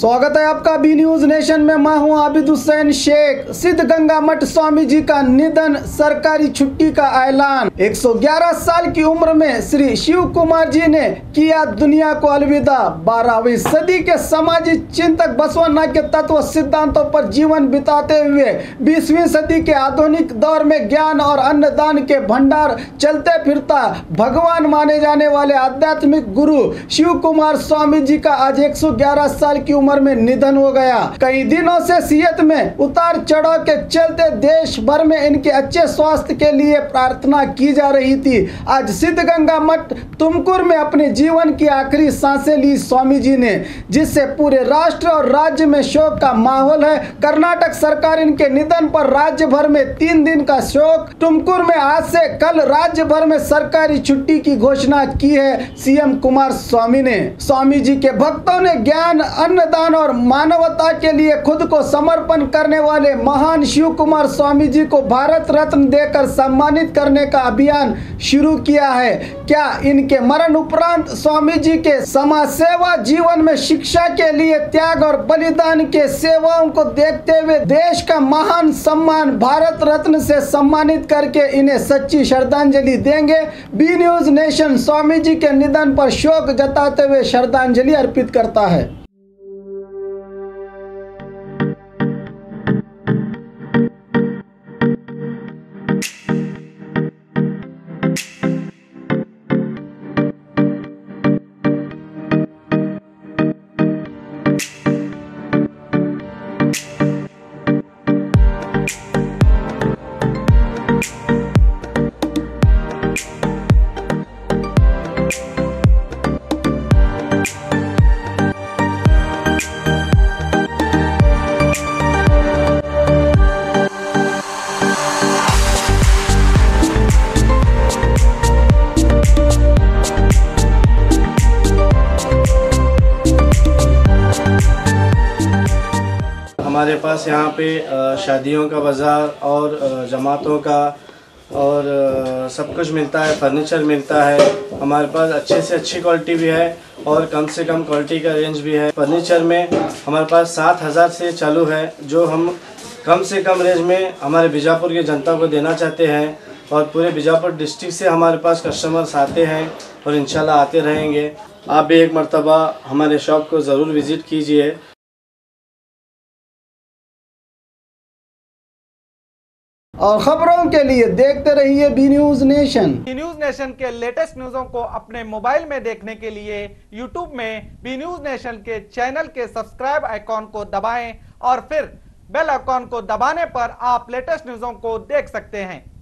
स्वागत है आपका बी न्यूज नेशन में। मैं हूं आबिद हुसैन शेख। सिद्धगंगा मठ स्वामी जी का निधन, सरकारी छुट्टी का ऐलान। 111 साल की उम्र में श्री शिव कुमार जी ने किया दुनिया को अलविदा। 12वीं सदी के सामाजिक चिंतक बसवन्ना के तत्व सिद्धांतों पर जीवन बिताते हुए 20वीं सदी के आधुनिक दौर में ज्ञान और अन्नदान के भंडार चलते फिरता भगवान माने जाने वाले आध्यात्मिक गुरु शिव कुमार स्वामी जी का आज 111 साल की उम्र में निधन हो गया। कई दिनों से सेहत में उतार चढ़ाव के चलते देश भर में इनके अच्छे स्वास्थ्य के लिए प्रार्थना की जा रही थी। आज सिद्धगंगा मठ तुमकुर में अपने जीवन की आखिरी सांसें ली स्वामी जी ने, जिससे पूरे राष्ट्र और राज्य में शोक का माहौल है। कर्नाटक सरकार इनके निधन पर राज्य भर में 3 दिन का शोक। तुमकुर में आज से कल राज्य भर में सरकारी छुट्टी की घोषणा की है सीएम कुमार स्वामी ने। स्वामी जी के भक्तों ने ज्ञान, अन्नदान और मानवता के लिए खुद को समर्पण करने वाले महान शिव कुमार स्वामी जी को भारत रत्न देकर सम्मानित करने का अभियान शुरू किया है। क्या इनके मरण उपरांत स्वामी जी के समाज सेवा जीवन में शिक्षा के लिए त्याग और बलिदान के सेवाओं को देखते हुए देश का महान सम्मान भारत रत्न से सम्मानित करके इन्हें सच्ची श्रद्धांजलि देंगे। B News nation Swami ji के निधन पर शोक जताते हुए श्रद्धांजलि अर्पित करता है। हमारे पास यहाँ पे शादियों का बाज़ार और जमातों का और सब कुछ मिलता है, फर्नीचर मिलता है। हमारे पास अच्छे से अच्छी क्वालिटी भी है और कम से कम क्वालिटी का रेंज भी है। फर्नीचर में हमारे पास 7,000 से चालू है, जो हम कम से कम रेंज में हमारे बीजापुर की जनता को देना चाहते हैं। और पूरे बीजापुर डिस्ट्रिक्ट से हमारे पास कस्टमर्स आते हैं और इंशाल्लाह आते रहेंगे। आप भी एक मर्तबा हमारे शॉप को ज़रूर विज़िट कीजिए। और खबरों के लिए देखते रहिए B News Nation. B News Nation के लेटेस्ट न्यूज़ों को अपने मोबाइल में देखने के लिए यूट्यूब में बी न्यूज नेशन के चैनल के सब्सक्राइब आइकॉन को दबाएं और फिर बेल आइकॉन को दबाने पर आप लेटेस्ट न्यूज़ों को देख सकते हैं।